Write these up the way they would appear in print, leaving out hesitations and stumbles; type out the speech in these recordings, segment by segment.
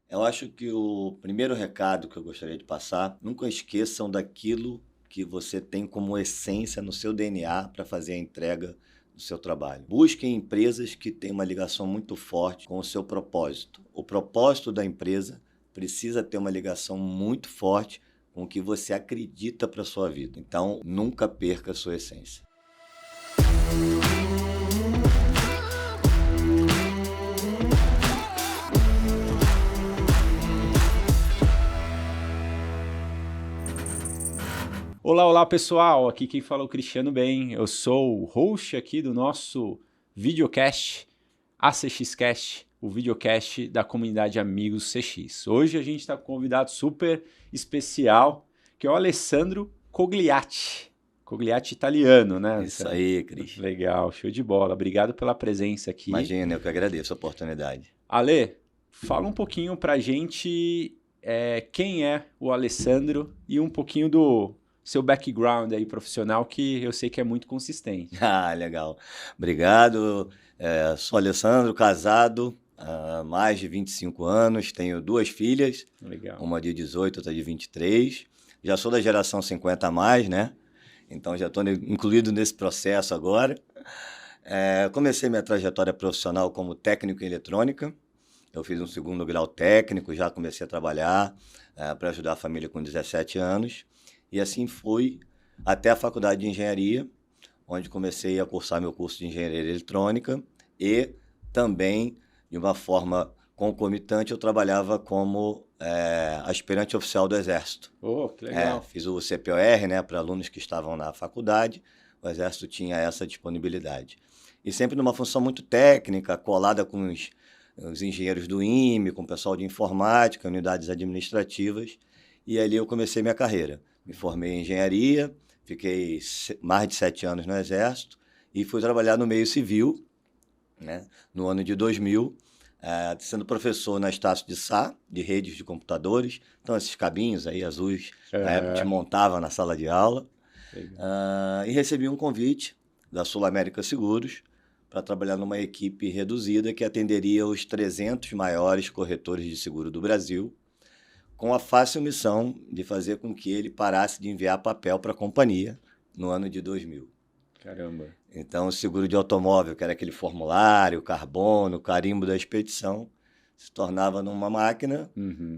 Eu acho que o primeiro recado que eu gostaria de passar, nunca esqueçam daquilo que você tem como essência no seu DNA para fazer a entrega do seu trabalho. Busquem empresas que têm uma ligação muito forte com o seu propósito. O propósito da empresa precisa ter uma ligação muito forte com o que você acredita para a sua vida. Então, nunca perca a sua essência. Olá, olá pessoal, aqui quem fala é o Cristiano Bem, eu sou o host aqui do nosso videocast, ACXcast, o videocast da comunidade Amigos CX. Hoje a gente está com um convidado super especial, que é o Alessandro Cogliatti, Cogliatti italiano, né, Isso Alessandro? aí, Cris. Legal, show de bola, obrigado pela presença aqui. Imagina, eu que agradeço a oportunidade. Ale, fala um pouquinho pra gente quem é o Alessandro e um pouquinho do seu background aí profissional, que eu sei que é muito consistente. Ah, legal. Obrigado. Sou Alessandro, casado há mais de 25 anos, tenho duas filhas, Legal. uma de 18, outra de 23. Já sou da geração 50 a mais, né? Então já estou incluído nesse processo agora. Comecei minha trajetória profissional como técnico em eletrônica. Eu fiz um segundo grau técnico, já comecei a trabalhar para ajudar a família com 17 anos. E assim fui até a faculdade de engenharia, onde comecei a cursar meu curso de engenharia eletrônica e também, de uma forma concomitante, eu trabalhava como aspirante oficial do Exército. Oh, que legal. Fiz o CPOR, né, para alunos que estavam na faculdade, o Exército tinha essa disponibilidade. E sempre numa função muito técnica, colada com os engenheiros do IME, com o pessoal de informática, unidades administrativas, e ali eu comecei minha carreira. Me formei em engenharia, fiquei mais de 7 anos no Exército e fui trabalhar no meio civil, né, no ano de 2000, sendo professor na Estácio de Sá, de redes de computadores. Então, esses cabinhos aí azuis, na época te montava na sala de aula. E recebi um convite da Sul América Seguros para trabalhar numa equipe reduzida que atenderia os 300 maiores corretores de seguro do Brasil, com a fácil missão de fazer com que ele parasse de enviar papel para a companhia no ano de 2000. Caramba. Então, o seguro de automóvel, que era aquele formulário, carbono, carimbo da expedição, se tornava numa máquina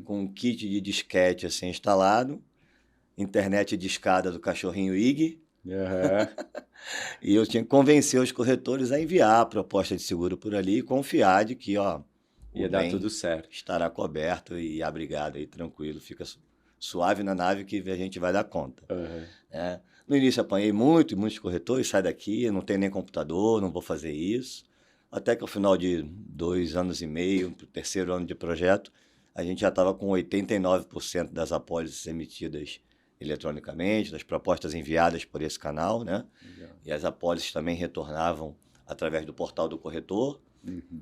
com um kit de disquete assim instalado, internet discada do cachorrinho Iggy, e eu tinha que convencer os corretores a enviar a proposta de seguro por ali e confiar de que, ó, Ia dar tudo certo. estará coberto e abrigado aí, tranquilo, fica suave na nave que a gente vai dar conta. No início apanhei muitos corretores, sai daqui, não tem nem computador, não vou fazer isso. Até que ao final de 2 anos e meio, para o terceiro ano de projeto, a gente já estava com 89% das apólices emitidas eletronicamente, das propostas enviadas por esse canal, né? E as apólices também retornavam através do portal do corretor.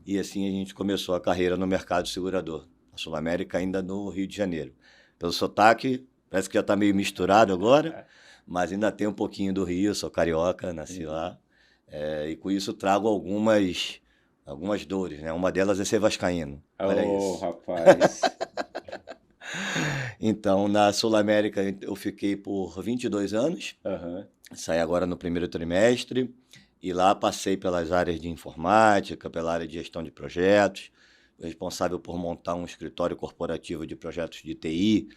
E assim a gente começou a carreira no mercado segurador, na Sul América, ainda no Rio de Janeiro. Pelo sotaque, parece que já está meio misturado agora, mas ainda tem um pouquinho do Rio, sou carioca, nasci lá. E com isso trago algumas dores, né? Uma delas é ser vascaíno. Olha isso. Rapaz. Então, na Sul América eu fiquei por 22 anos, saí agora no primeiro trimestre, e lá passei pelas áreas de informática, pela área de gestão de projetos, responsável por montar um escritório corporativo de projetos de TI,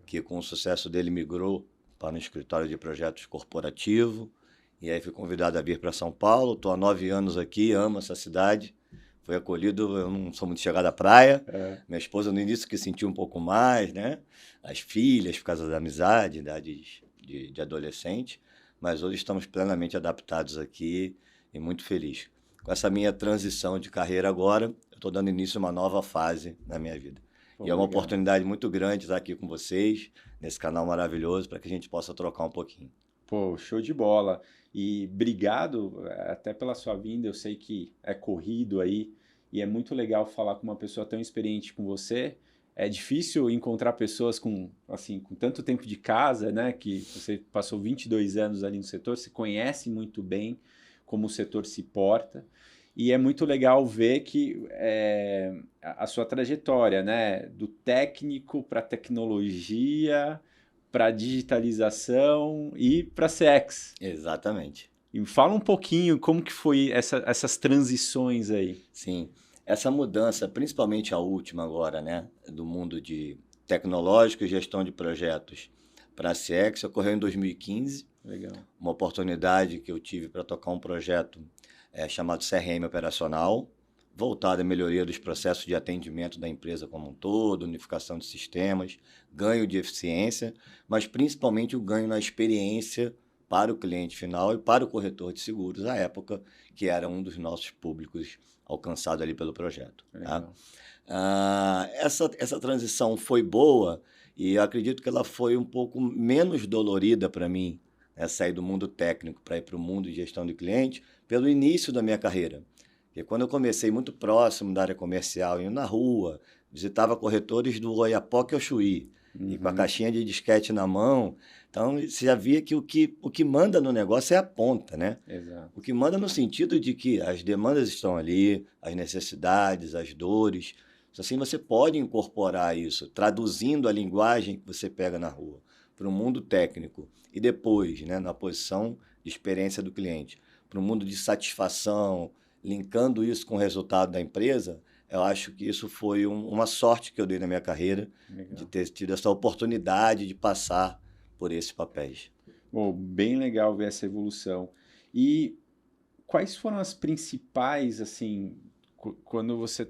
que com o sucesso dele migrou para um escritório de projetos corporativo. E aí fui convidado a vir para São Paulo, estou há 9 anos aqui, amo essa cidade. Fui acolhido, eu não sou muito chegado à praia. Minha esposa no início que sentiu um pouco mais, né? As filhas, por causa da amizade, idade de adolescente. Mas hoje estamos plenamente adaptados aqui e muito feliz. Com essa minha transição de carreira agora, eu estou dando início a uma nova fase na minha vida. E é uma oportunidade muito grande estar aqui com vocês, nesse canal maravilhoso, para que a gente possa trocar um pouquinho. Pô, show de bola. E obrigado até pela sua vinda. Eu sei que é corrido aí e é muito legal falar com uma pessoa tão experiente como você. É difícil encontrar pessoas com, assim, com tanto tempo de casa, né? Que você passou 22 anos ali no setor, você conhece muito bem como o setor se porta. E é muito legal ver que a sua trajetória, né? Do técnico para tecnologia, para digitalização e para CX. Exatamente. E fala um pouquinho como que foi essas transições aí. Sim, essa mudança, principalmente a última agora, né, do mundo de tecnológico e gestão de projetos para a CX, ocorreu em 2015. Legal. Uma oportunidade que eu tive para tocar um projeto chamado CRM Operacional, voltado à melhoria dos processos de atendimento da empresa como um todo, unificação de sistemas, ganho de eficiência, mas principalmente o ganho na experiência para o cliente final e para o corretor de seguros, à época, que era um dos nossos públicos alcançado ali pelo projeto. Tá? Essa transição foi boa e eu acredito que ela foi um pouco menos dolorida para mim, né, sair do mundo técnico para ir para o mundo de gestão de cliente, pelo início da minha carreira. Porque quando eu comecei muito próximo da área comercial, indo na rua, visitava corretores do Oiapoque ao Chuí, e com a caixinha de disquete na mão. Então, você já via que o que manda no negócio é a ponta, né? Exato. O que manda no sentido de que as demandas estão ali, as necessidades, as dores. Assim, você pode incorporar isso, traduzindo a linguagem que você pega na rua para o mundo técnico e depois, né, na posição de experiência do cliente, para o mundo de satisfação, linkando isso com o resultado da empresa. Eu acho que isso foi uma sorte que eu dei na minha carreira. Legal. De ter tido essa oportunidade de passar por esses papéis. Bom, bem legal ver essa evolução. E quais foram as principais, assim, quando você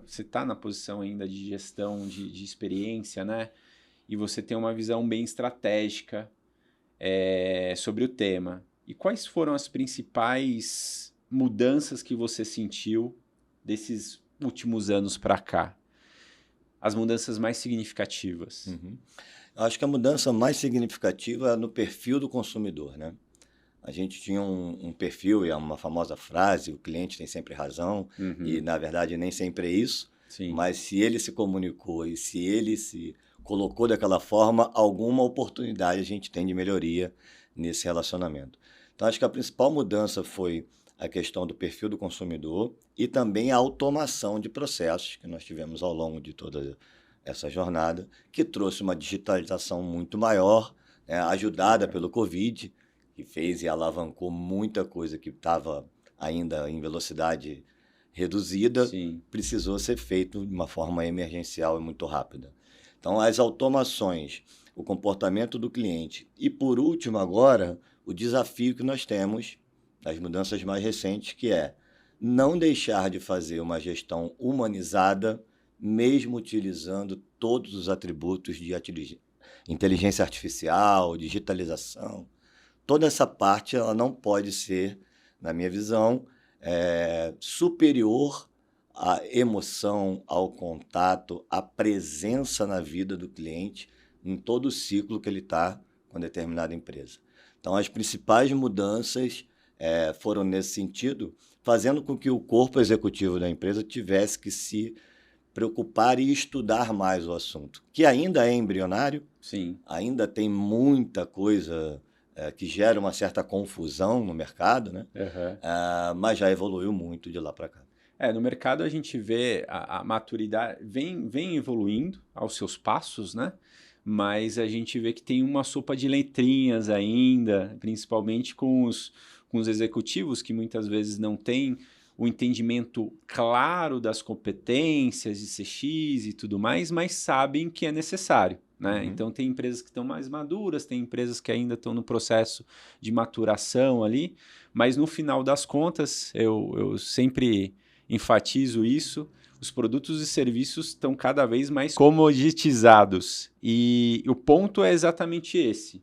você tá na posição ainda de gestão de experiência, né? E você tem uma visão bem estratégica sobre o tema. E quais foram as principais mudanças que você sentiu desses últimos anos para cá? As mudanças mais significativas. Uhum. Eu acho que a mudança mais significativa é no perfil do consumidor, né? A gente tinha um perfil, e é uma famosa frase, o cliente tem sempre razão, e na verdade nem sempre é isso. Sim. Mas se ele se comunicou e se ele se colocou daquela forma, alguma oportunidade a gente tem de melhoria nesse relacionamento. Então, acho que a principal mudança foi a questão do perfil do consumidor e também a automação de processos que nós tivemos ao longo de toda essa jornada, que trouxe uma digitalização muito maior, né, ajudada pelo Covid, que fez e alavancou muita coisa que estava ainda em velocidade reduzida. Sim. Precisou ser feito de uma forma emergencial e muito rápida. Então, as automações, o comportamento do cliente e, por último, agora, o desafio que nós temos das mudanças mais recentes, que é não deixar de fazer uma gestão humanizada, mesmo utilizando todos os atributos de inteligência artificial, digitalização. Toda essa parte ela não pode ser, na minha visão, superior à emoção, ao contato, à presença na vida do cliente em todo o ciclo que ele está com determinada empresa. Então, as principais mudanças foram nesse sentido, fazendo com que o corpo executivo da empresa tivesse que se preocupar e estudar mais o assunto, que ainda é embrionário. Sim. Ainda tem muita coisa que gera uma certa confusão no mercado, né? Mas já evoluiu muito de lá para cá. No mercado a gente vê a maturidade vem evoluindo aos seus passos, né? Mas a gente vê que tem uma sopa de letrinhas ainda, principalmente com os executivos que muitas vezes não têm o entendimento claro das competências de CX e tudo mais, mas sabem que é necessário. Né? Então, tem empresas que estão mais maduras, tem empresas que ainda estão no processo de maturação ali, mas no final das contas, eu sempre enfatizo isso, os produtos e serviços estão cada vez mais comoditizados. E o ponto é exatamente esse.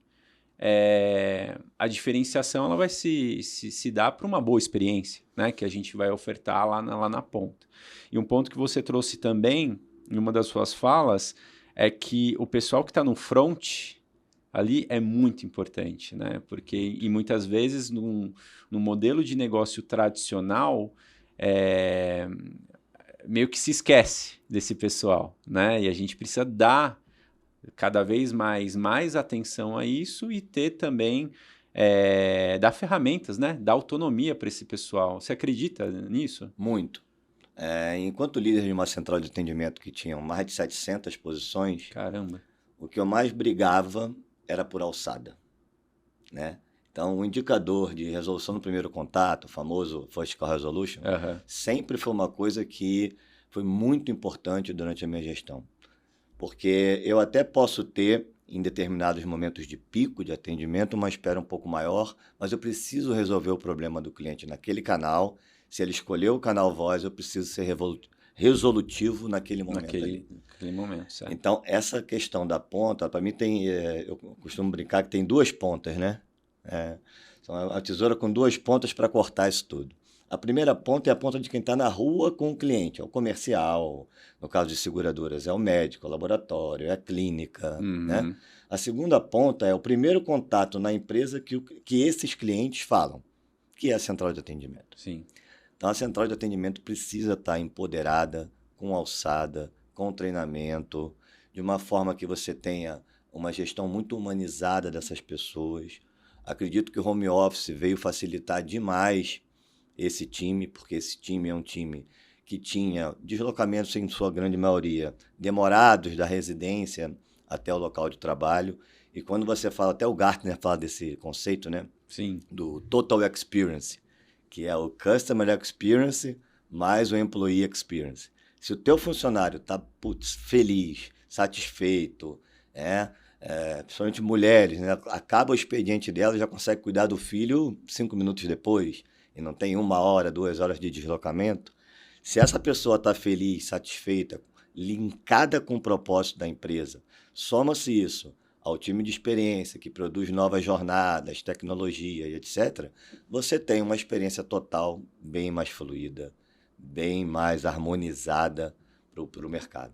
A diferenciação ela vai se dar para uma boa experiência, né, que a gente vai ofertar lá na ponta. E um ponto que você trouxe também, em uma das suas falas, é que o pessoal que está no front ali é muito importante, né? Porque, e muitas vezes, no modelo de negócio tradicional, meio que se esquece desse pessoal, né? E a gente precisa dar cada vez mais atenção a isso e ter também dar ferramentas, né? Dar autonomia para esse pessoal. Você acredita nisso? Muito. Enquanto líder de uma central de atendimento que tinha mais de 700 posições, Caramba. o que eu mais brigava era por alçada, né? Então, o indicador de resolução no primeiro contato, o famoso First Call Resolution, sempre foi uma coisa que foi muito importante durante a minha gestão. Porque eu até posso ter, em determinados momentos de pico de atendimento, uma espera um pouco maior, mas eu preciso resolver o problema do cliente naquele canal. Se ele escolheu o canal voz, eu preciso ser resolutivo naquele momento. Naquele momento, certo. Então, essa questão da ponta, para mim, eu costumo brincar que tem duas pontas, né? São a tesoura com duas pontas para cortar isso tudo. A primeira ponta é a ponta de quem está na rua com o cliente, é o comercial, no caso de seguradoras, é o médico, é o laboratório, é a clínica, né? A segunda ponta é o primeiro contato na empresa que esses clientes falam, que é a central de atendimento. Sim. Então, a central de atendimento precisa estar empoderada, com alçada, com treinamento, de uma forma que você tenha uma gestão muito humanizada dessas pessoas. Acredito que o home office veio facilitar demais esse time, porque esse time é um time que tinha deslocamentos, em sua grande maioria, demorados da residência até o local de trabalho. E quando você fala, até o Gartner fala desse conceito, né? Sim. Do Total Experience, que é o Customer Experience mais o Employee Experience. Se o teu funcionário está feliz, satisfeito, principalmente mulheres, né? Acaba o expediente dela e já consegue cuidar do filho 5 minutos depois, e não tem 1 hora, 2 horas de deslocamento. Se essa pessoa está feliz, satisfeita, linkada com o propósito da empresa, soma-se isso ao time de experiência que produz novas jornadas, tecnologia e etc., você tem uma experiência total bem mais fluida, bem mais harmonizada para o mercado.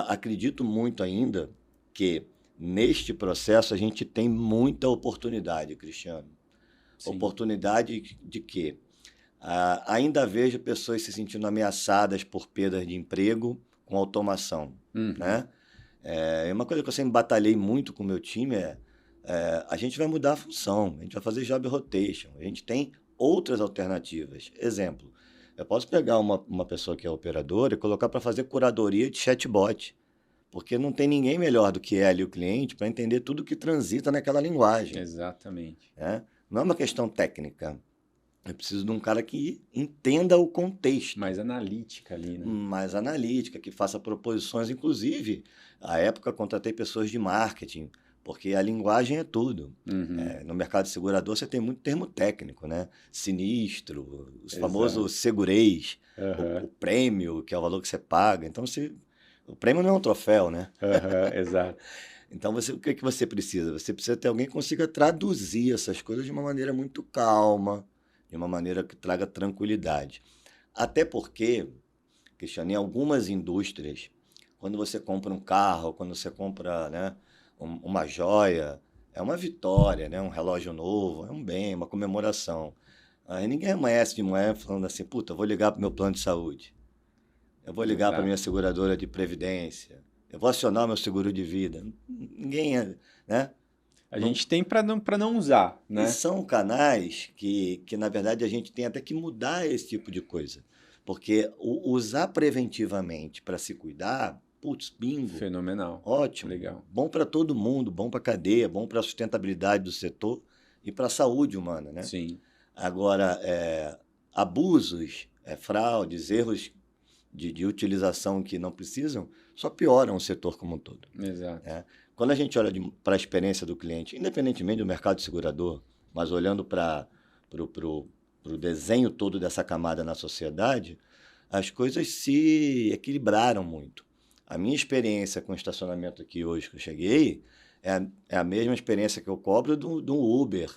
Acredito muito ainda que neste processo a gente tem muita oportunidade, Cristiano. Sim. Oportunidade de quê? Ainda vejo pessoas se sentindo ameaçadas por perdas de emprego com automação, né? Uma coisa que eu sempre batalhei muito com o meu time a gente vai mudar a função, a gente vai fazer job rotation, a gente tem outras alternativas. Exemplo, eu posso pegar uma pessoa que é operadora e colocar para fazer curadoria de chatbot, porque não tem ninguém melhor do que ela e o cliente para entender tudo que transita naquela linguagem. Exatamente. Não é uma questão técnica. Eu preciso de um cara que entenda o contexto. Mais analítica ali, né? Mais analítica, que faça proposições. Inclusive, à época, contratei pessoas de marketing, porque a linguagem é tudo. No mercado de segurador, você tem muito termo técnico, né? Sinistro, os famosos segurês, o prêmio, que é o valor que você paga. Então, o prêmio não é um troféu, né? Exato. Então, o que você precisa? Você precisa ter alguém que consiga traduzir essas coisas de uma maneira muito calma, de uma maneira que traga tranquilidade. Até porque, Cristiano, em algumas indústrias, quando você compra um carro, quando você compra, né, uma joia, é uma vitória, né, um relógio novo, é um bem, uma comemoração. Aí ninguém amanhece de manhã falando assim, puta, eu vou ligar para o meu plano de saúde, eu vou ligar para a minha seguradora de previdência, eu vou acionar o meu seguro de vida. Ninguém, né? A gente tem para não usar, né? E são canais que, na verdade, a gente tem até que mudar esse tipo de coisa. Porque usar preventivamente para se cuidar, putz, bingo. Fenomenal. Ótimo. Legal. Bom para todo mundo, bom para a cadeia, bom para a sustentabilidade do setor e para a saúde humana, né? Sim. Agora, abusos, fraudes, erros de utilização que não precisam, só pioram o setor como um todo. Exato. Quando a gente olha para a experiência do cliente, independentemente do mercado segurador, mas olhando para o desenho todo dessa camada na sociedade, as coisas se equilibraram muito. A minha experiência com o estacionamento aqui hoje que eu cheguei é a mesma experiência que eu cobro do Uber,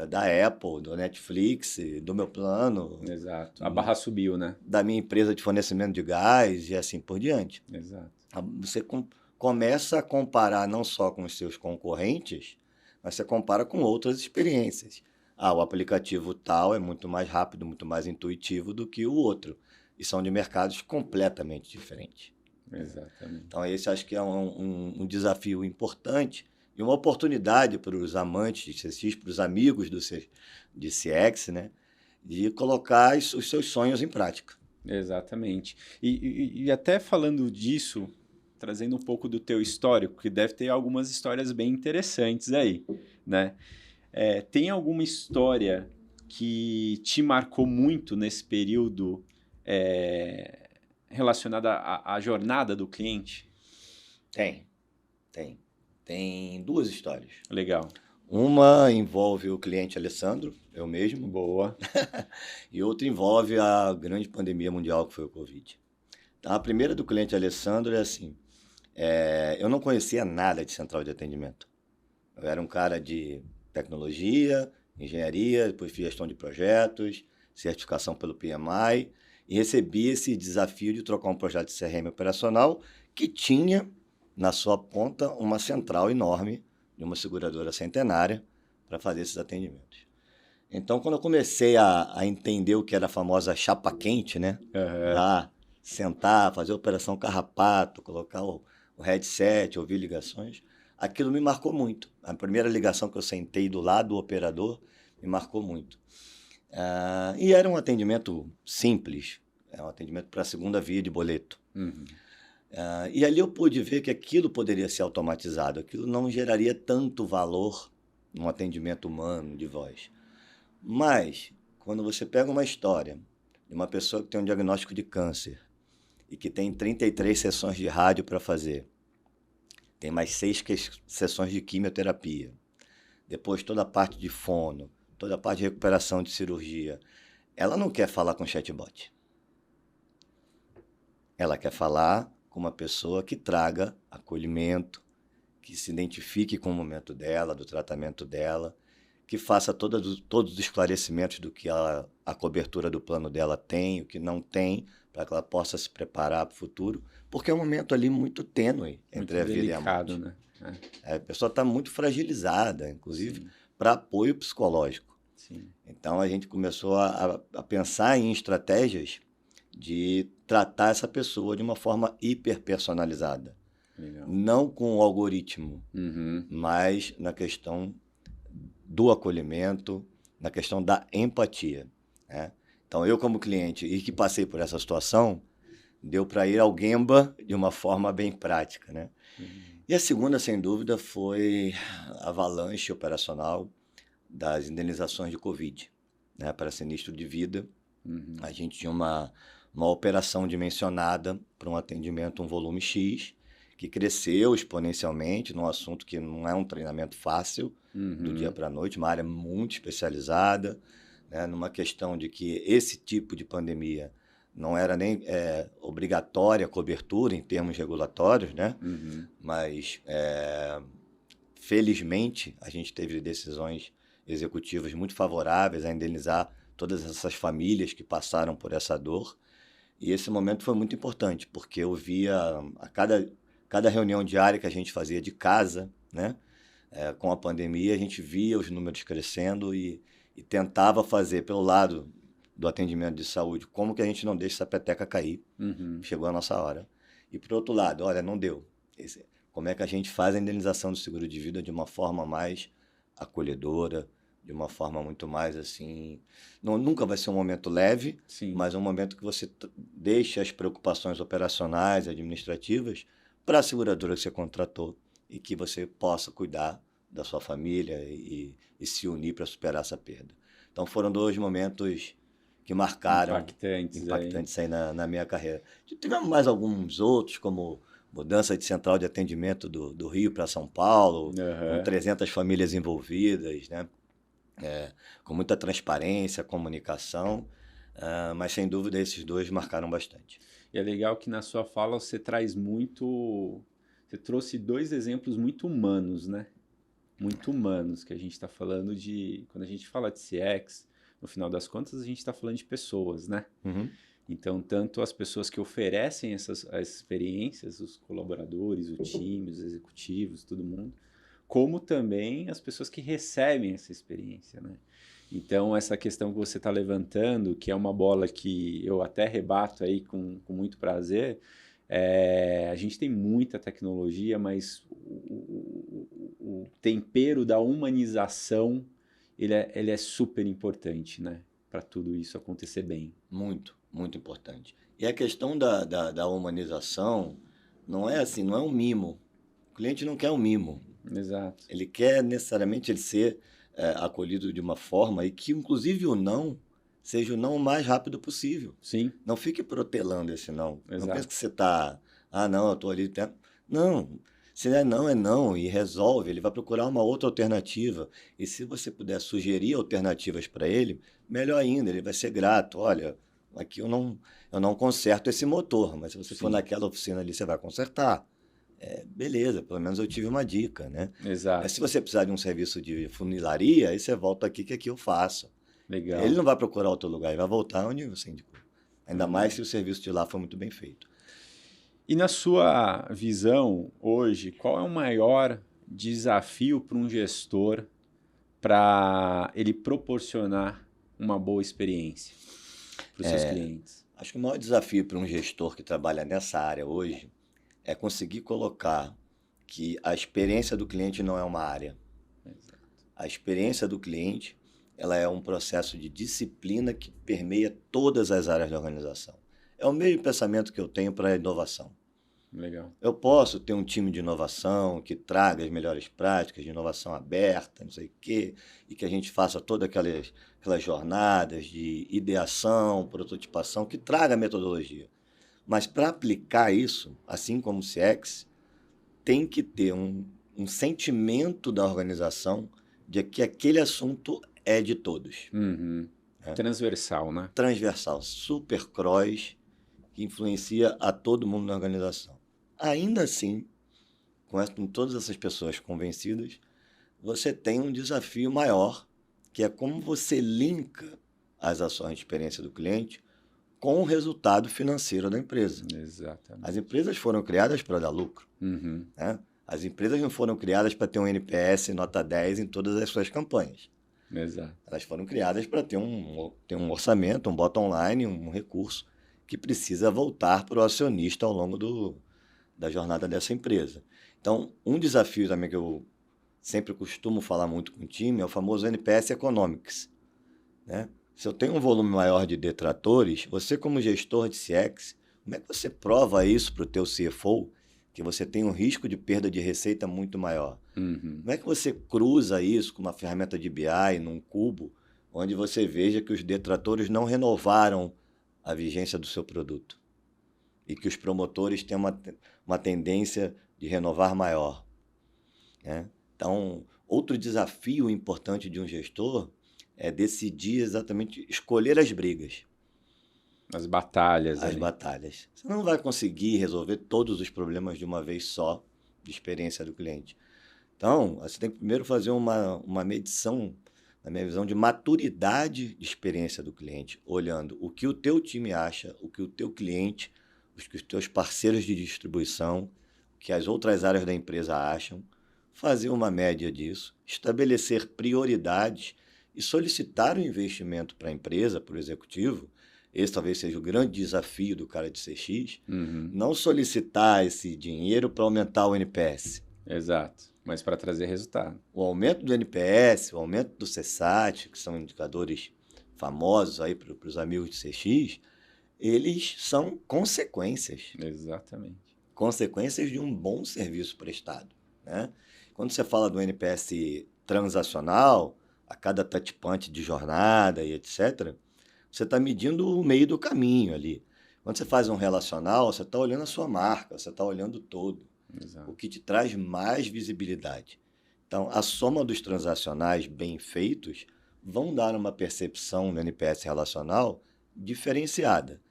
da Apple, do Netflix, do meu plano. Exato. A barra subiu, né? Da minha empresa de fornecimento de gás e assim por diante. Exato. Você começa a comparar não só com os seus concorrentes, mas você compara com outras experiências. O aplicativo tal é muito mais rápido, muito mais intuitivo do que o outro. E são de mercados completamente diferentes. Exatamente. Então, esse acho que é um desafio importante. e uma oportunidade para os amantes de CX, para os amigos de CX, né, de colocar os seus sonhos em prática. Exatamente. E até falando disso, trazendo um pouco do teu histórico, que deve ter algumas histórias bem interessantes aí, né? Tem alguma história que te marcou muito nesse período relacionada à jornada do cliente? Tem. Tem duas histórias. Legal. Uma envolve o cliente Alessandro, eu mesmo. Boa. E outra envolve a grande pandemia mundial que foi o Covid. Então, a primeira do cliente Alessandro é assim, eu não conhecia nada de central de atendimento. Eu era um cara de tecnologia, engenharia, depois fiz gestão de projetos, certificação pelo PMI, e recebi esse desafio de trocar um projeto de CRM operacional que tinha na sua ponta uma central enorme de uma seguradora centenária para fazer esses atendimentos. Então, quando eu comecei a entender o que era a famosa chapa quente, né? Lá, sentar, fazer a operação carrapato, colocar o headset, ouvir ligações, aquilo me marcou muito. A primeira ligação que eu sentei do lado do operador me marcou muito. E era um atendimento simples, era um atendimento para a segunda via de boleto. Uhum. E ali eu pude ver que aquilo poderia ser automatizado, aquilo não geraria tanto valor num atendimento humano de voz. Mas, quando você pega uma história de uma pessoa que tem um diagnóstico de câncer e que tem 33 sessões de rádio para fazer, tem mais 6 sessões de quimioterapia, depois toda a parte de fono, toda a parte de recuperação de cirurgia, ela não quer falar com chatbot. Ela quer falar com uma pessoa que traga acolhimento, que se identifique com o momento dela, do tratamento dela, que faça todos os esclarecimentos do que a cobertura do plano dela tem, o que não tem, para que ela possa se preparar para o futuro, porque é um momento ali muito tênue entre muito a vida delicado, e a morte. Né? A pessoa está muito fragilizada, inclusive para apoio psicológico. Sim. Então a gente começou a pensar em estratégias de tratar essa pessoa de uma forma hiperpersonalizada. Legal. Não com o algoritmo, mas na questão do acolhimento, na questão da empatia, né? Então, eu como cliente e que passei por essa situação, deu para ir ao Gemba de uma forma bem prática, né? E a segunda, sem dúvida, foi a avalanche operacional das indenizações de Covid, né, para sinistro de vida. A gente tinha uma operação dimensionada para um atendimento, um volume X, que cresceu exponencialmente num assunto que não é um treinamento fácil, do dia para a noite, uma área muito especializada, né, numa questão de que esse tipo de pandemia não era nem obrigatória a cobertura em termos regulatórios, né? Mas, felizmente, a gente teve decisões executivas muito favoráveis a indenizar todas essas famílias que passaram por essa dor. E esse momento foi muito importante, porque eu via a cada reunião diária que a gente fazia de casa, né? Com a pandemia, a gente via os números crescendo e tentava fazer pelo lado do atendimento de saúde, como que a gente não deixa essa peteca cair. Chegou a nossa hora. E por outro lado, olha, não deu. Como é que a gente faz a indenização do seguro de vida de uma forma mais acolhedora, de uma forma muito mais assim... nunca vai ser um momento leve, mas um momento que você deixa as preocupações operacionais, administrativas, para a seguradora que você contratou e que você possa cuidar da sua família e se unir para superar essa perda. Então foram 2 momentos que marcaram, impactantes aí na minha carreira. Tivemos mais alguns outros, como mudança de central de atendimento do Rio para São Paulo, com 300 famílias envolvidas, né? Com muita transparência, comunicação, mas sem dúvida esses 2 marcaram bastante. E é legal que na sua fala você traz muito... Você trouxe 2 exemplos muito humanos, né? Muito humanos, que a gente está falando de... Quando a gente fala de CX, no final das contas, a gente está falando de pessoas, né? Então, tanto as pessoas que oferecem essas experiências, os colaboradores, o time, os executivos, todo mundo, como também as pessoas que recebem essa experiência, né? Então, essa questão que você está levantando, que é uma bola que eu até rebato aí com muito prazer, A gente tem muita tecnologia, mas o tempero da humanização, ele é super importante, né? Para tudo isso acontecer bem. Muito, muito importante. E a questão da humanização não é assim, não é um mimo. O cliente não quer um mimo. Exato. Ele quer necessariamente ele ser acolhido de uma forma e que, inclusive, o não seja o não o mais rápido possível. Sim. Não fique protelando esse não. Exato. Não pense que você está, não, eu estou ali. Não, se é não e resolve. Ele vai procurar uma outra alternativa. E se você puder sugerir alternativas para ele, melhor ainda, ele vai ser grato. Olha, aqui eu não conserto esse motor, mas se você for naquela oficina ali, você vai consertar. Beleza, pelo menos eu tive uma dica, né? Exato. Mas se você precisar de um serviço de funilaria, aí você volta aqui que aqui eu faço. Legal. Ele não vai procurar outro lugar, ele vai voltar onde você indicou. Ainda mais se o serviço de lá for muito bem feito. E na sua visão, hoje, qual é o maior desafio para um gestor para ele proporcionar uma boa experiência para os seus clientes? Acho que o maior desafio para um gestor que trabalha nessa área hoje é conseguir colocar que a experiência do cliente não é uma área. Exato. A experiência do cliente, ela é um processo de disciplina que permeia todas as áreas da organização. É o mesmo pensamento que eu tenho para a inovação. Legal. Eu posso ter um time de inovação que traga as melhores práticas de inovação aberta, não sei o quê, e que a gente faça todas aquelas jornadas de ideação, prototipação, que traga a metodologia. Mas para aplicar isso, assim como o CX, tem que ter um sentimento da organização de que aquele assunto é de todos. Uhum. Transversal, né? Transversal, super cross, que influencia a todo mundo na organização. Ainda assim, com todas essas pessoas convencidas, você tem um desafio maior, que é como você linka as ações de experiência do cliente com o resultado financeiro da empresa. Exatamente. As empresas foram criadas para dar lucro. Uhum. Né? As empresas não foram criadas para ter um NPS nota 10 em todas as suas campanhas. Exato. Elas foram criadas para ter um orçamento, um bottom line, um recurso que precisa voltar para o acionista ao longo da jornada dessa empresa. Então, um desafio também que eu sempre costumo falar muito com o time é o famoso NPS Economics. Né? Se eu tenho um volume maior de detratores, você como gestor de CX, como é que você prova isso para o teu CFO, que você tem um risco de perda de receita muito maior? Uhum. Como é que você cruza isso com uma ferramenta de BI, num cubo, onde você veja que os detratores não renovaram a vigência do seu produto e que os promotores têm uma tendência de renovar maior? Né? Então, outro desafio importante de um gestor é decidir exatamente, escolher as brigas. As batalhas. As batalhas. Você não vai conseguir resolver todos os problemas de uma vez só de experiência do cliente. Então, você tem que primeiro fazer uma medição, na minha visão, de maturidade de experiência do cliente, olhando o que o teu time acha, o que o teu cliente, o que os teus parceiros de distribuição, o que as outras áreas da empresa acham, fazer uma média disso, estabelecer prioridades e solicitar o investimento para a empresa, para o executivo. Esse talvez seja o grande desafio do cara de CX, não solicitar esse dinheiro para aumentar o NPS. Exato, mas para trazer resultado. O aumento do NPS, o aumento do CSAT, que são indicadores famosos aí para os amigos de CX, eles são consequências. Exatamente. Consequências de um bom serviço prestado. Né? Quando você fala do NPS transacional, a cada touchpoint de jornada e etc., você está medindo o meio do caminho ali. Quando você faz um relacional, você está olhando a sua marca, você está olhando o todo. Exato. O que te traz mais visibilidade. Então, a soma dos transacionais bem feitos vão dar uma percepção no NPS relacional diferenciada.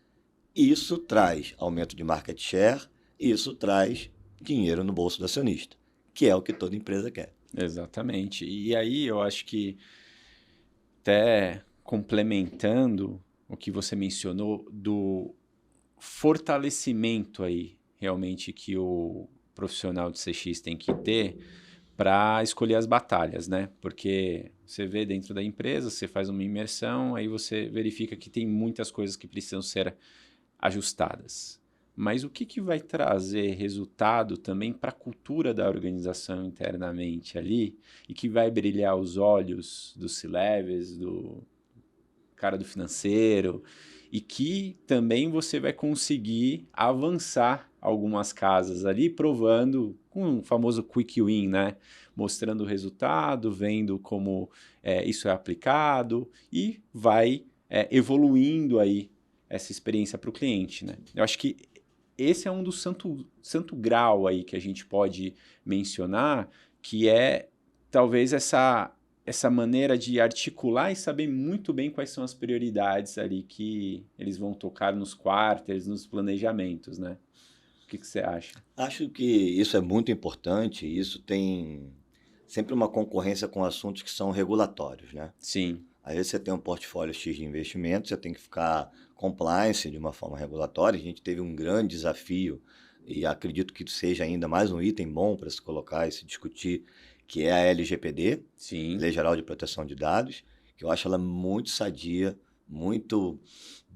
Isso traz aumento de market share, isso traz dinheiro no bolso do acionista, que é o que toda empresa quer. Exatamente. E aí eu acho que, até complementando o que você mencionou, do fortalecimento aí, realmente, que o profissional de CX tem que ter para escolher as batalhas, né? Porque você vê dentro da empresa, você faz uma imersão, aí você verifica que tem muitas coisas que precisam ser ajustadas. mas o que vai trazer resultado também para a cultura da organização internamente ali e que vai brilhar os olhos dos C-levels, do cara do financeiro e que também você vai conseguir avançar algumas casas ali, provando com o famoso quick win, né? Mostrando o resultado, vendo como isso é aplicado e vai evoluindo aí essa experiência para o cliente, né? Eu acho que esse é um dos santo grau aí que a gente pode mencionar, que é talvez essa maneira de articular e saber muito bem quais são as prioridades ali que eles vão tocar nos quarters, nos planejamentos, né? O que você acha? Acho que isso é muito importante e isso tem sempre uma concorrência com assuntos que são regulatórios, né? Sim. Às vezes você tem um portfólio X de investimentos, você tem que ficar compliance de uma forma regulatória. A gente teve um grande desafio e acredito que seja ainda mais um item bom para se colocar e se discutir, que é a LGPD, Sim. Lei Geral de Proteção de Dados, que eu acho ela muito sadia, muito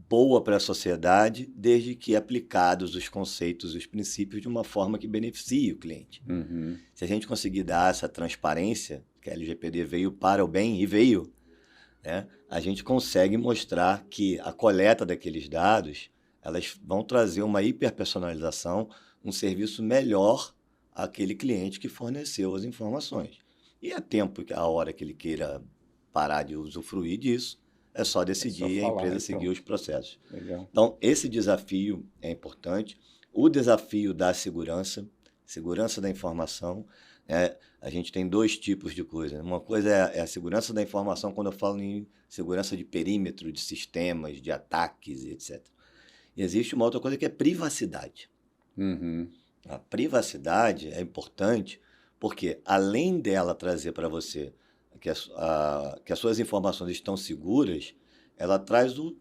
boa para a sociedade, desde que aplicados os conceitos e os princípios de uma forma que beneficie o cliente. Uhum. Se a gente conseguir dar essa transparência, que a LGPD veio para o bem e veio, né, a gente consegue mostrar que a coleta daqueles dados, elas vão trazer uma hiperpersonalização, um serviço melhor àquele cliente que forneceu as informações. E a tempo, a hora que ele queira parar de usufruir disso, é só decidir e a empresa seguir os processos. Legal. Então, esse desafio é importante. O desafio da segurança da informação. A gente tem dois tipos de coisa. Uma coisa é a segurança da informação, quando eu falo em segurança de perímetro, de sistemas, de ataques, etc. E existe uma outra coisa que é privacidade. Uhum. A privacidade é importante porque, além dela trazer para você que as suas informações estão seguras, ela traz o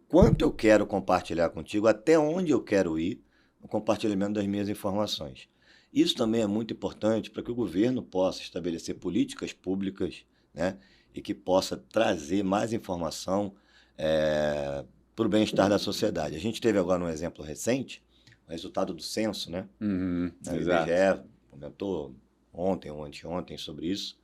quanto eu quero compartilhar contigo, até onde eu quero ir no compartilhamento das minhas informações. Isso também é muito importante para que o governo possa estabelecer políticas públicas, né, e que possa trazer mais informação para o bem-estar da sociedade. A gente teve agora um exemplo recente, o resultado do censo, né? Uhum. O IBGE comentou ontem ou anteontem sobre isso,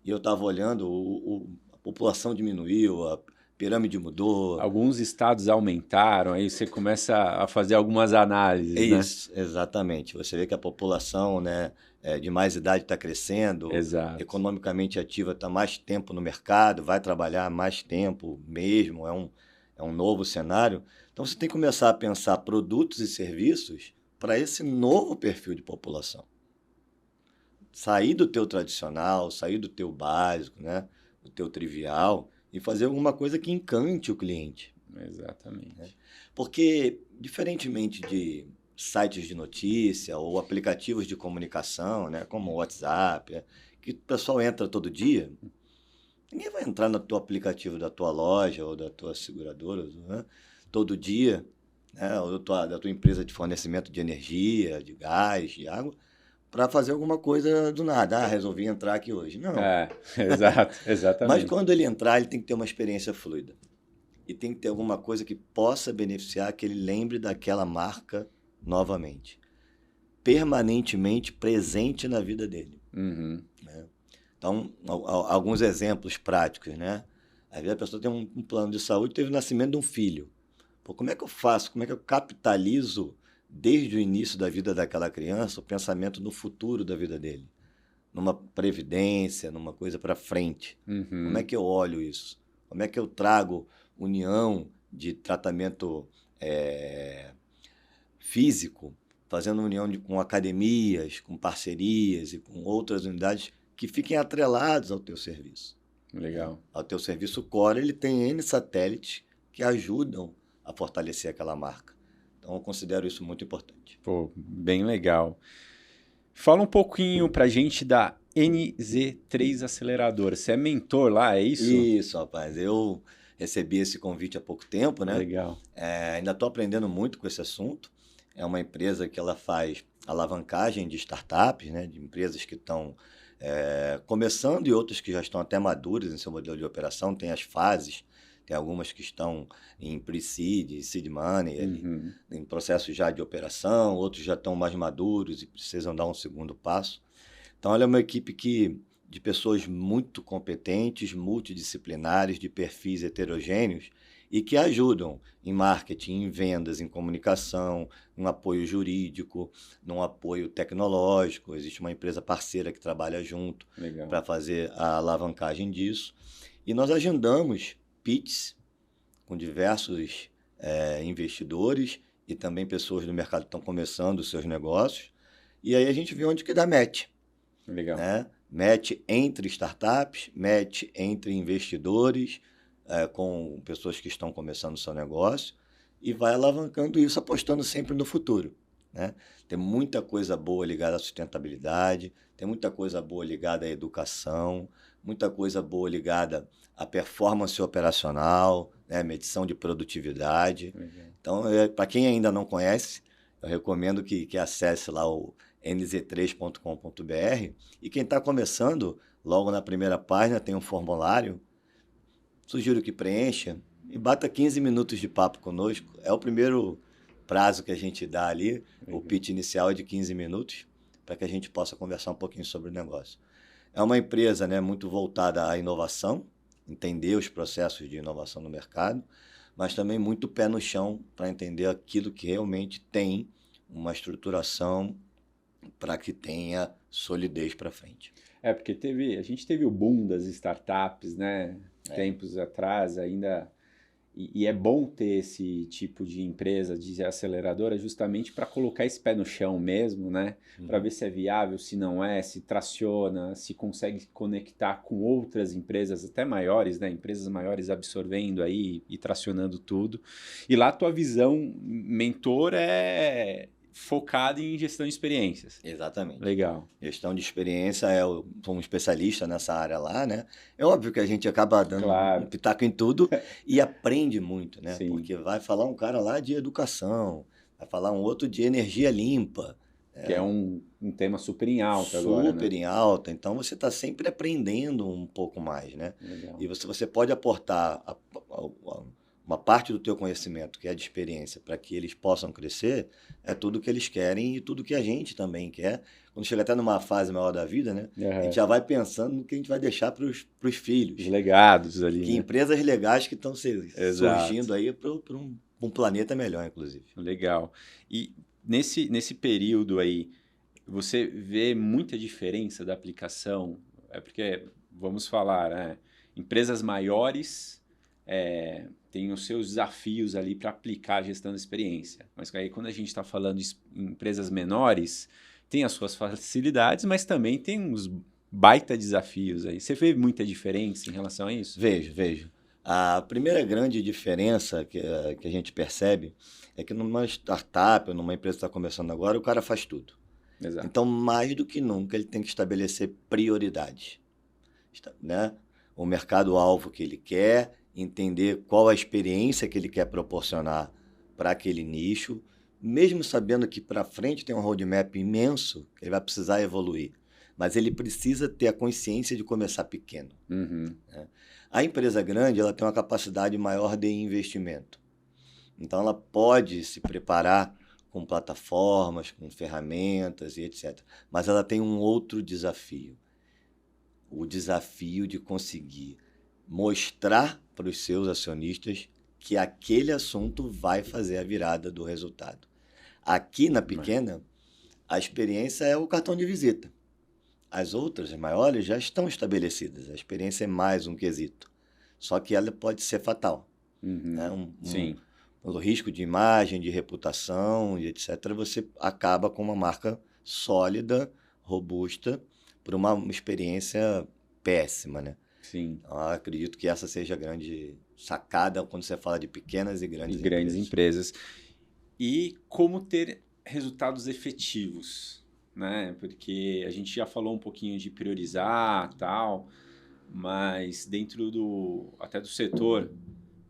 e eu estava olhando, a população diminuiu, a pirâmide mudou. Alguns estados aumentaram, aí você começa a fazer algumas análises, Isso, né? Exatamente. Você vê que a população, né, de mais idade está crescendo, Exato. Economicamente ativa está mais tempo no mercado, vai trabalhar mais tempo mesmo, é um novo cenário. Então você tem que começar a pensar produtos e serviços para esse novo perfil de população. Sair do teu tradicional, sair do teu básico, né, do teu trivial, e fazer alguma coisa que encante o cliente. Exatamente. Né? Porque, diferentemente de sites de notícia ou aplicativos de comunicação, né, como o WhatsApp, que o pessoal entra todo dia, ninguém vai entrar no teu aplicativo da tua loja ou da tua seguradora, né, todo dia, né, ou da tua empresa de fornecimento de energia, de gás, de água, para fazer alguma coisa do nada. Resolvi entrar aqui hoje. Não. Exato, exatamente. Mas quando ele entrar, ele tem que ter uma experiência fluida. E tem que ter alguma coisa que possa beneficiar, que ele lembre daquela marca novamente. Permanentemente presente na vida dele. Uhum. Né? Então, alguns exemplos práticos, né? Às vezes a pessoa tem um plano de saúde, teve o nascimento de um filho. Pô, como é que eu faço? Como é que eu capitalizo desde o início da vida daquela criança o pensamento no futuro da vida dele? Numa previdência, numa coisa para frente. Uhum. Como é que eu olho isso? Como é que eu trago união de tratamento físico, fazendo união com academias, com parcerias e com outras unidades que fiquem atrelados ao teu serviço. Legal. Ao teu serviço core, ele tem N satélites que ajudam a fortalecer aquela marca. Então, eu considero isso muito importante. Pô, bem legal. Fala um pouquinho pra gente da NZ3 Aceleradora. Você é mentor lá, é isso? Isso, rapaz. Eu recebi esse convite há pouco tempo, né? Legal. Ainda estou aprendendo muito com esse assunto. É uma empresa que ela faz alavancagem de startups, né? De empresas que estão começando e outras que já estão até maduras em seu modelo de operação. Tem as fases. tem algumas que estão em pre-seed, seed money, ali, em processo já de operação, outros já estão mais maduros e precisam dar um segundo passo. Então, ela é uma equipe de pessoas muito competentes, multidisciplinares, de perfis heterogêneos e que ajudam em marketing, em vendas, em comunicação, no apoio jurídico, no apoio tecnológico. Existe uma empresa parceira que trabalha junto para fazer a alavancagem disso. E nós agendamos pitches com diversos investidores e também pessoas do mercado que estão começando os seus negócios. E aí a gente vê onde que dá match. Legal. Né? Match entre startups, match entre investidores, com pessoas que estão começando o seu negócio, e vai alavancando isso, apostando sempre no futuro. Né? Tem muita coisa boa ligada à sustentabilidade, tem muita coisa boa ligada à educação, muita coisa boa ligada à performance operacional, né? Medição de produtividade. Então, para quem ainda não conhece, eu recomendo que acesse lá o nz3.com.br, e quem está começando, logo na primeira página tem um formulário, sugiro que preencha e bata 15 minutos de papo conosco. É o primeiro prazo que a gente dá ali, o pitch inicial é de 15 minutos, para que a gente possa conversar um pouquinho sobre o negócio. É uma empresa, né, muito voltada à inovação, entender os processos de inovação no mercado, mas também muito pé no chão para entender aquilo que realmente tem uma estruturação para que tenha solidez para frente. Porque a gente teve o boom das startups, né? Tempos atrás ainda. E é bom ter esse tipo de empresa, de aceleradora, justamente para colocar esse pé no chão mesmo, né? Para ver se é viável, se não é, se traciona, se consegue conectar com outras empresas, até maiores, né? Empresas maiores absorvendo aí e tracionando tudo. E lá a tua visão mentor é focada em gestão de experiências. Exatamente. Legal. Gestão de experiência, eu sou um especialista nessa área lá, né? É óbvio que a gente acaba dando um pitaco em tudo e aprende muito, né? Sim. Porque vai falar um cara lá de educação, vai falar um outro de energia limpa. Que é um tema super em alta agora, né? Super em alta, então você está sempre aprendendo um pouco mais, né? Legal. E você pode aportar uma parte do teu conhecimento, que é de experiência, para que eles possam crescer, é tudo que eles querem e tudo que a gente também quer. Quando chega até numa fase maior da vida, né? A gente já vai pensando no que a gente vai deixar para os filhos. Os legados ali, que empresas legais que estão surgindo aí para um planeta melhor, inclusive. Legal. E nesse período aí, você vê muita diferença da aplicação? Porque, vamos falar, né? Empresas maiores tem os seus desafios ali para aplicar a gestão da experiência. Mas aí quando a gente está falando de empresas menores, tem as suas facilidades, mas também tem uns baita desafios aí. Você vê muita diferença em relação a isso? Vejo. A primeira grande diferença que a gente percebe é que numa startup ou numa empresa que está começando agora, o cara faz tudo. Exato. Então, mais do que nunca, ele tem que estabelecer prioridades. Né? O mercado-alvo que ele quer, entender qual a experiência que ele quer proporcionar para aquele nicho, mesmo sabendo que para frente tem um roadmap imenso, que ele vai precisar evoluir. Mas ele precisa ter a consciência de começar pequeno. Uhum. Né? A empresa grande ela tem uma capacidade maior de investimento. Então, ela pode se preparar com plataformas, com ferramentas e etc. Mas ela tem um outro desafio. O desafio de conseguir mostrar para os seus acionistas que aquele assunto vai fazer a virada do resultado. Aqui na pequena, a experiência é o cartão de visita. As outras, as maiores, já estão estabelecidas. A experiência é mais um quesito. Só que ela pode ser fatal. Uhum. Né? Sim. Pelo risco de imagem, de reputação e etc., você acaba com uma marca sólida, robusta, por uma experiência péssima, né? Sim. Então, eu acredito que essa seja a grande sacada quando você fala de pequenas e grandes empresas. E como ter resultados efetivos, né? Porque a gente já falou um pouquinho de priorizar, tal, mas dentro até do setor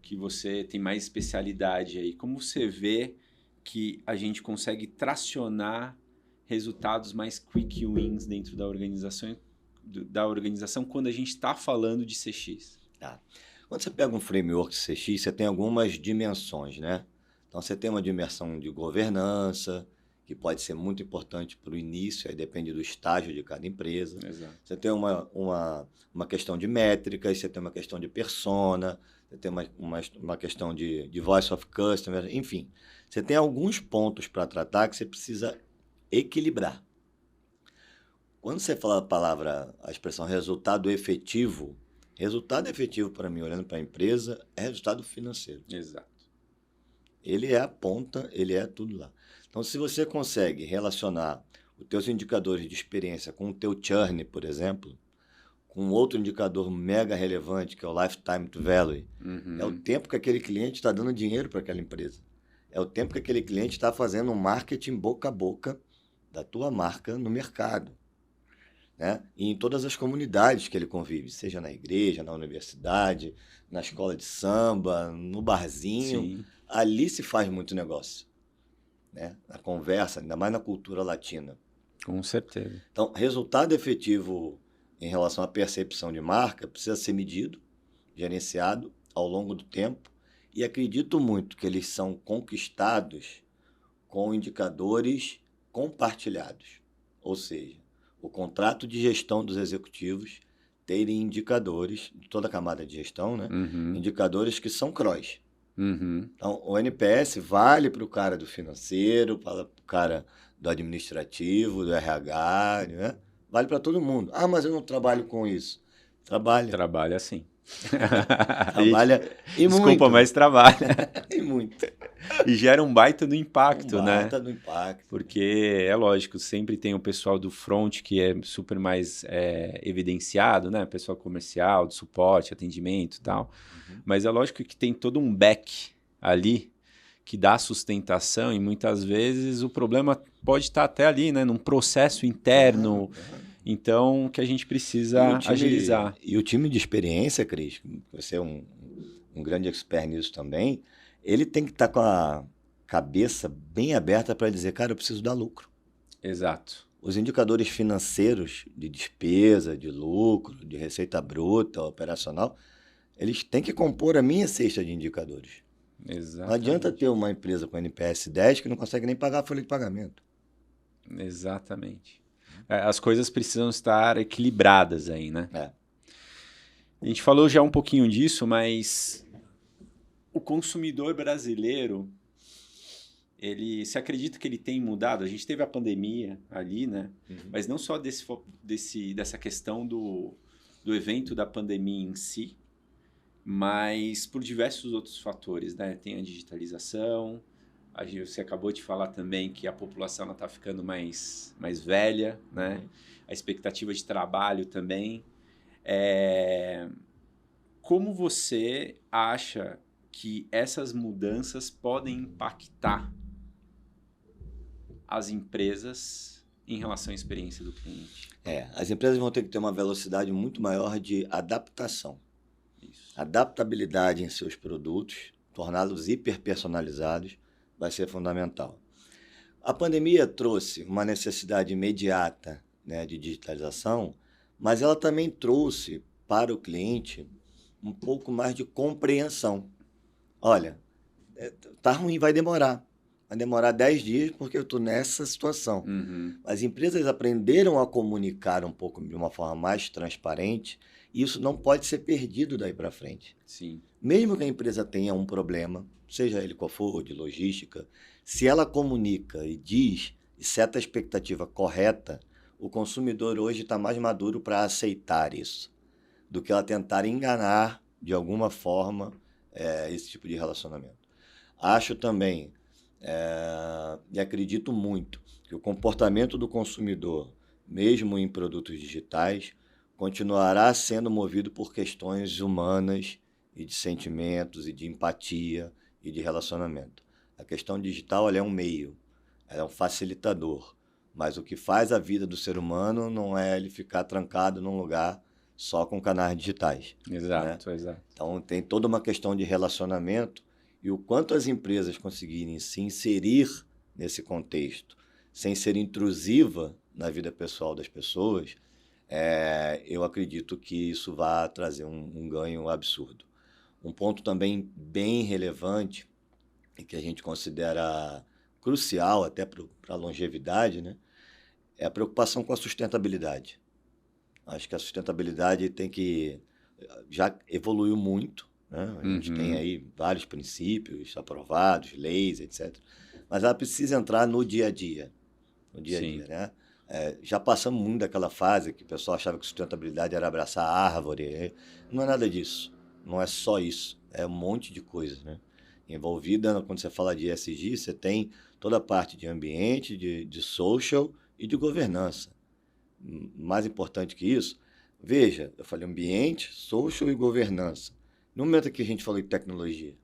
que você tem mais especialidade aí, como você vê que a gente consegue tracionar resultados mais quick wins dentro da organização quando a gente está falando de CX? Tá. Quando você pega um framework CX, você tem algumas dimensões, né? Então, você tem uma dimensão de governança, que pode ser muito importante para o início, aí depende do estágio de cada empresa. Exato. Você tem uma questão de métricas, você tem uma questão de persona, você tem uma questão de voice of customer, enfim. Você tem alguns pontos para tratar que você precisa equilibrar. Quando você fala a expressão resultado efetivo para mim, olhando para a empresa, é resultado financeiro. Exato. Ele é a ponta, ele é tudo lá. Então, se você consegue relacionar os teus indicadores de experiência com o teu churn, por exemplo, com outro indicador mega relevante, que é o Lifetime Value, é o tempo que aquele cliente está dando dinheiro para aquela empresa. É o tempo que aquele cliente está fazendo um marketing boca a boca da tua marca no mercado. Né? E em todas as comunidades que ele convive, seja na igreja, na universidade, na escola de samba, no barzinho, Sim. Ali se faz muito negócio, né? Na conversa, ainda mais na cultura latina. Com certeza. Então, resultado efetivo em relação à percepção de marca precisa ser medido, gerenciado ao longo do tempo, e acredito muito que eles são conquistados com indicadores compartilhados, ou seja, o contrato de gestão dos executivos terem indicadores, de toda a camada de gestão, né? Indicadores que são cross. Então, o NPS vale para o cara do financeiro, para o cara do administrativo, do RH, né? Vale para todo mundo. Ah, mas eu não trabalho com isso. Trabalha sim. Trabalha e muito. Desculpa, mas trabalha. E muito. E gera um baita do impacto, né? Baita do impacto. Porque é lógico, sempre tem o pessoal do front que é super mais evidenciado, né? Pessoal comercial, de suporte, atendimento e tal. Mas é lógico que tem todo um back ali que dá sustentação e muitas vezes o problema pode estar até ali, né? Num processo interno. Então, que a gente precisa agilizar. E o time de experiência, Cris, você é um grande expert nisso também, ele tem que estar com a cabeça bem aberta para dizer, cara, eu preciso dar lucro. Exato. Os indicadores financeiros de despesa, de lucro, de receita bruta, operacional, eles têm que compor a minha cesta de indicadores. Exatamente. Não adianta ter uma empresa com NPS 10 que não consegue nem pagar a folha de pagamento. Exatamente. As coisas precisam estar equilibradas aí, né? A gente falou já um pouquinho disso, mas o consumidor brasileiro, você acredita que ele tem mudado? A gente teve a pandemia ali, né? Mas não só dessa questão do evento da pandemia em si, mas por diversos outros fatores, né? Tem a digitalização, você acabou de falar também que a população está ficando mais velha, né? A expectativa de trabalho também. Como você acha que essas mudanças podem impactar as empresas em relação à experiência do cliente? As empresas vão ter que ter uma velocidade muito maior de adaptação. Isso. Adaptabilidade em seus produtos, torná-los hiperpersonalizados, vai ser fundamental. A pandemia trouxe uma necessidade imediata, né, de digitalização, mas ela também trouxe para o cliente um pouco mais de compreensão. Olha, tá ruim, vai demorar 10 dias porque eu estou nessa situação. As empresas aprenderam a comunicar um pouco de uma forma mais transparente e isso não pode ser perdido daí para frente. Sim. Mesmo que a empresa tenha um problema, seja ele qual for, de logística, se ela comunica e diz e seta a expectativa correta, o consumidor hoje está mais maduro para aceitar isso, do que ela tentar enganar de alguma forma esse tipo de relacionamento. Acho também, e acredito muito, que o comportamento do consumidor, mesmo em produtos digitais, continuará sendo movido por questões humanas e de sentimentos e de empatia e de relacionamento. A questão digital ela é um meio, ela é um facilitador, mas o que faz a vida do ser humano não é ele ficar trancado num lugar só com canais digitais. Exato, né? Exato. Então tem toda uma questão de relacionamento e o quanto as empresas conseguirem se inserir nesse contexto, sem ser intrusiva na vida pessoal das pessoas, eu acredito que isso vai trazer um ganho absurdo. Um ponto também bem relevante e que a gente considera crucial até para a longevidade, né? É a preocupação com a sustentabilidade. Acho que a sustentabilidade já evoluiu muito, né? A gente tem aí vários princípios aprovados, leis, etc. Mas ela precisa entrar no dia a dia. No dia a dia, né? Já passamos muito daquela fase que o pessoal achava que sustentabilidade era abraçar a árvore. Não é nada disso. Não é só isso. É um monte de coisas, né? Envolvida, quando você fala de ESG, você tem toda a parte de ambiente, de social e de governança. Mais importante que isso, veja, eu falei ambiente, social e governança. No momento que a gente falou de tecnologia.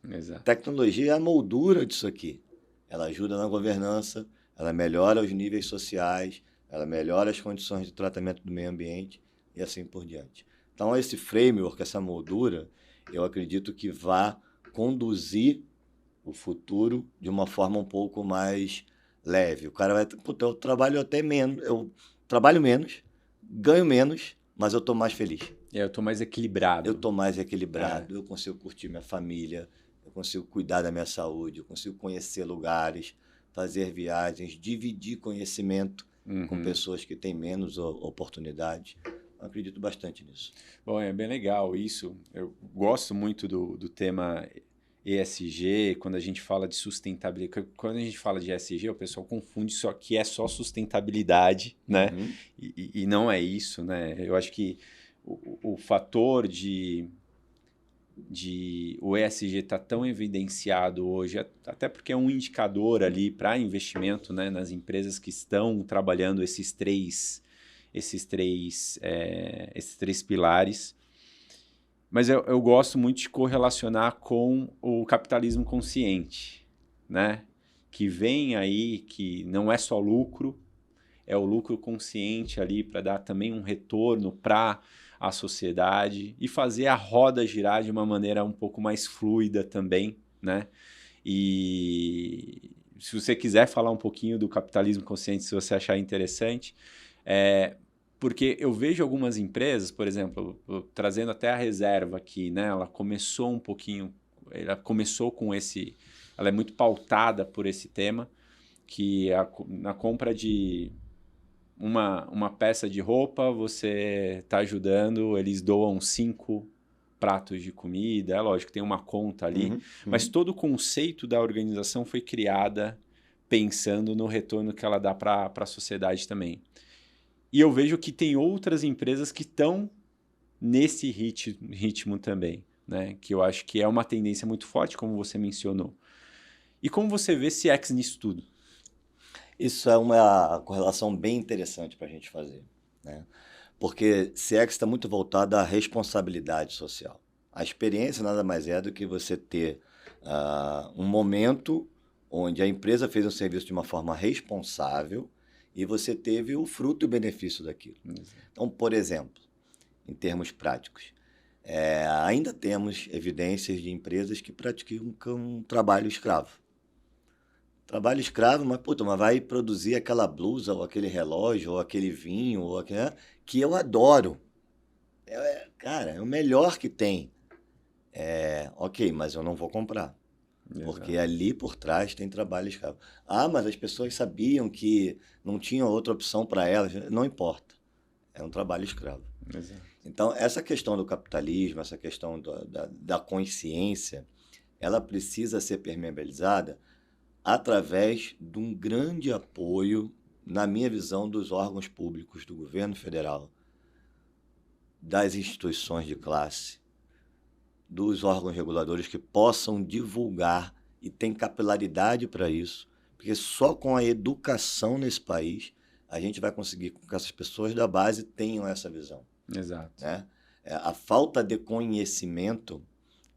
Exato. Tecnologia é a moldura disso aqui. Ela ajuda na governança, ela melhora os níveis sociais, ela melhora as condições de tratamento do meio ambiente e assim por diante. Então, esse framework, essa moldura, eu acredito que vai conduzir o futuro de uma forma um pouco mais leve. O cara vai, puta, eu trabalho menos, ganho menos, mas eu estou mais feliz. Eu estou mais equilibrado. Eu estou mais equilibrado, eu consigo curtir minha família, eu consigo cuidar da minha saúde, eu consigo conhecer lugares, fazer viagens, dividir conhecimento com pessoas que têm menos oportunidades. Eu acredito bastante nisso. Bom, é bem legal isso. Eu gosto muito do tema ESG, quando a gente fala de sustentabilidade. Quando a gente fala de ESG, o pessoal confunde só que é só sustentabilidade, né? E não é isso, né? Eu acho que o fator o ESG está tão evidenciado hoje, até porque é um indicador ali para investimento, né, nas empresas que estão trabalhando esses três pilares. Mas eu gosto muito de correlacionar com o capitalismo consciente, né? Que vem aí, que não é só lucro, é o lucro consciente ali para dar também um retorno para a sociedade e fazer a roda girar de uma maneira um pouco mais fluida também, né? E se você quiser falar um pouquinho do capitalismo consciente, se você achar interessante, porque eu vejo algumas empresas, por exemplo, trazendo até a reserva aqui, né? Ela começou com ela é muito pautada por esse tema, que na compra de uma peça de roupa, você está ajudando, eles doam 5 pratos de comida, é lógico, tem uma conta ali, mas todo o conceito da organização foi criada pensando no retorno que ela dá para a sociedade também. E eu vejo que tem outras empresas que estão nesse ritmo também, né? Que eu acho que é uma tendência muito forte, como você mencionou. E como você vê CX nisso tudo? Isso é uma correlação bem interessante para a gente fazer, né? Porque CX está muito voltada à responsabilidade social. A experiência nada mais é do que você ter um momento onde a empresa fez um serviço de uma forma responsável e você teve o fruto e o benefício daquilo. Então, por exemplo, em termos práticos, ainda temos evidências de empresas que praticam trabalho escravo. Trabalho escravo, mas vai produzir aquela blusa, ou aquele relógio, ou aquele vinho, ou que eu adoro. Cara, é o melhor que tem. Ok, mas eu não vou comprar. Porque ali por trás tem trabalho escravo. Mas as pessoas sabiam que não tinha outra opção para elas. Não importa. É um trabalho escravo. Exato. Então, essa questão do capitalismo, essa questão da consciência, ela precisa ser permeabilizada através de um grande apoio, na minha visão, dos órgãos públicos, do governo federal, das instituições de classe, dos órgãos reguladores que possam divulgar e tem capilaridade para isso, porque só com a educação nesse país a gente vai conseguir que essas pessoas da base tenham essa visão. Exato. Né? A falta de conhecimento,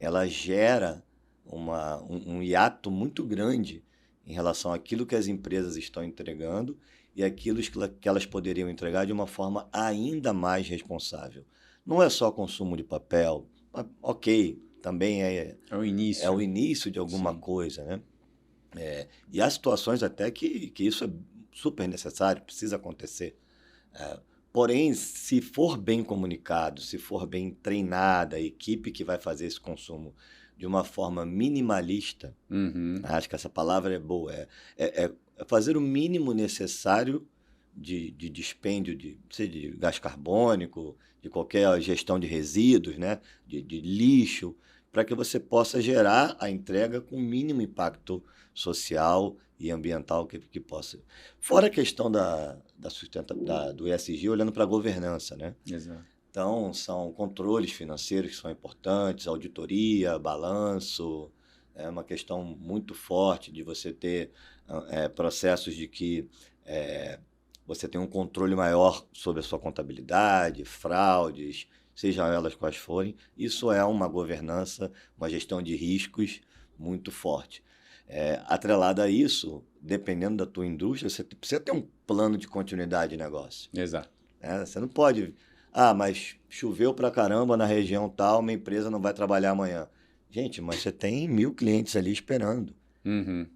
ela gera um hiato muito grande em relação àquilo que as empresas estão entregando e aquilo que elas poderiam entregar de uma forma ainda mais responsável. Não é só consumo de papel, ok, também é o início. É o início de alguma coisa, né? E há situações até que isso é super necessário, precisa acontecer. Porém, se for bem comunicado, se for bem treinada a equipe que vai fazer esse consumo de uma forma minimalista, acho que essa palavra é boa, é fazer o mínimo necessário de dispêndio de gás carbônico, de qualquer gestão de resíduos, né, de lixo, para que você possa gerar a entrega com o mínimo impacto social e ambiental que possa. Fora a questão do ESG, olhando para a governança, né? Exato. Então, são controles financeiros que são importantes, auditoria, balanço, é uma questão muito forte de você ter processos de que você tem um controle maior sobre a sua contabilidade, fraudes, sejam elas quais forem. Isso é uma governança, uma gestão de riscos muito forte. Atrelado a isso, dependendo da tua indústria, você precisa ter um plano de continuidade de negócio. Exato. Você não pode... mas choveu pra caramba na região tal, minha empresa não vai trabalhar amanhã. Gente, mas você tem 1.000 clientes ali esperando.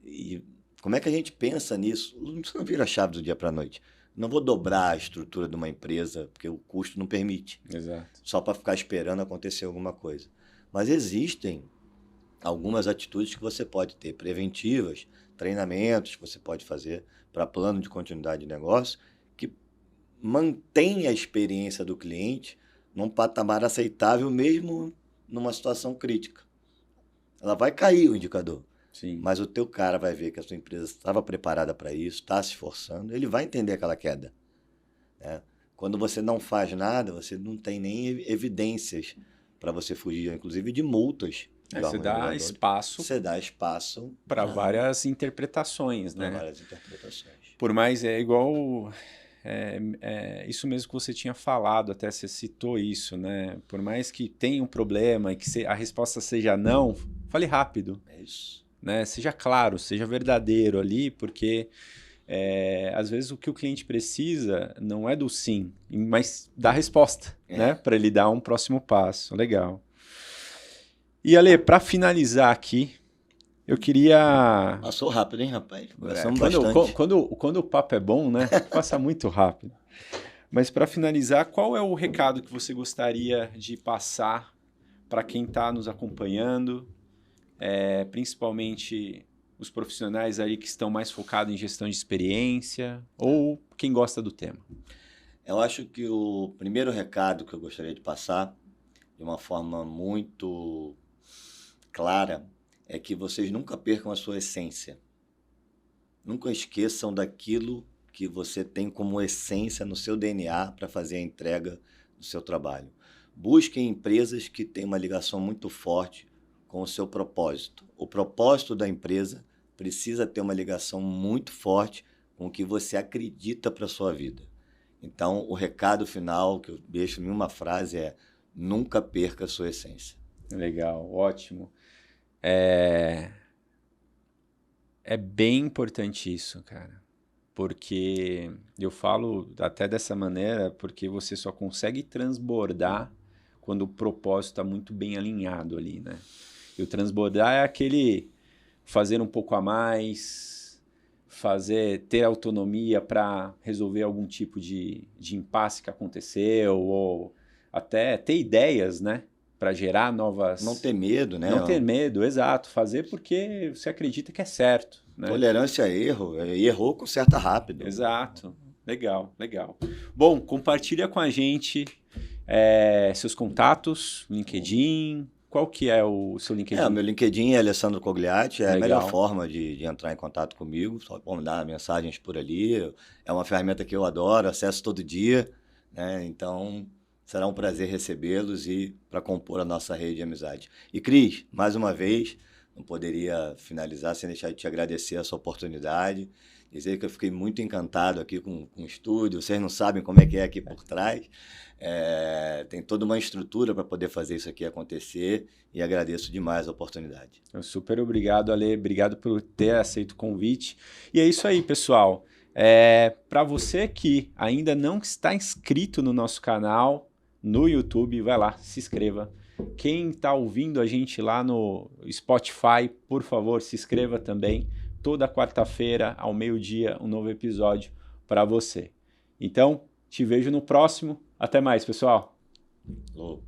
E como é que a gente pensa nisso? Você não vira a chave do dia para a noite. Não vou dobrar a estrutura de uma empresa, porque o custo não permite. Exato. Só para ficar esperando acontecer alguma coisa. Mas existem algumas atitudes que você pode ter preventivas, treinamentos que você pode fazer para plano de continuidade de negócio, que mantém a experiência do cliente num patamar aceitável, mesmo numa situação crítica. Ela vai cair o indicador. Sim. Mas o teu cara vai ver que a sua empresa estava preparada para isso, está se esforçando, ele vai entender aquela queda. Né? Quando você não faz nada, você não tem nem evidências para você fugir, inclusive de multas. Você dá espaço. Você dá espaço para várias interpretações, né? Para várias interpretações. Por mais igual isso mesmo que você tinha falado, até você citou isso, né? Por mais que tenha um problema e que a resposta seja não, fale rápido. É isso. Né? Seja claro, seja verdadeiro ali, porque às vezes o que o cliente precisa não é do sim, mas da resposta, né? Para ele dar um próximo passo. Legal. E Ale, para finalizar aqui, eu queria... Passou rápido, hein, rapaz? Quando o papo é bom, né? Passa muito rápido. Mas para finalizar, qual é o recado que você gostaria de passar para quem está nos acompanhando, principalmente os profissionais aí que estão mais focados em gestão de experiência ou quem gosta do tema? Eu acho que o primeiro recado que eu gostaria de passar, de uma forma muito clara, é que vocês nunca percam a sua essência. Nunca esqueçam daquilo que você tem como essência no seu DNA para fazer a entrega do seu trabalho. Busquem empresas que têm uma ligação muito forte com o seu propósito. O propósito da empresa precisa ter uma ligação muito forte com o que você acredita para a sua vida. Então, o recado final que eu deixo em uma frase é: nunca perca a sua essência. Legal, ótimo. É bem importante isso, cara. Porque eu falo até dessa maneira porque você só consegue transbordar quando o propósito está muito bem alinhado ali, né? E o transbordar é aquele fazer um pouco a mais, ter autonomia para resolver algum tipo de impasse que aconteceu, ou até ter ideias, né? Para gerar novas... Não ter medo, né? Não ter medo, exato. Fazer porque você acredita que é certo. Né? Tolerância a erro. Errou, conserta rápido. Exato. Legal, legal. Bom, compartilha com a gente seus contatos, LinkedIn. Qual que é o seu LinkedIn? O meu LinkedIn é Alessandro Cogliatti. É a melhor forma de entrar em contato comigo. Só mandar mensagens por ali. É uma ferramenta que eu adoro, acesso todo dia. Né? Então... será um prazer recebê-los e para compor a nossa rede de amizade. E Cris, mais uma vez, não poderia finalizar sem deixar de te agradecer essa oportunidade, dizer que eu fiquei muito encantado aqui com o estúdio, vocês não sabem como é que é aqui por trás, tem toda uma estrutura para poder fazer isso aqui acontecer e agradeço demais a oportunidade. Super obrigado, Ale, obrigado por ter aceito o convite. E é isso aí, pessoal. Para você que ainda não está inscrito no nosso canal, no YouTube, vai lá, se inscreva. Quem está ouvindo a gente lá no Spotify, por favor, se inscreva também. Toda quarta-feira, ao meio-dia, um novo episódio para você. Então, Te vejo no próximo. Até mais, pessoal. Falou.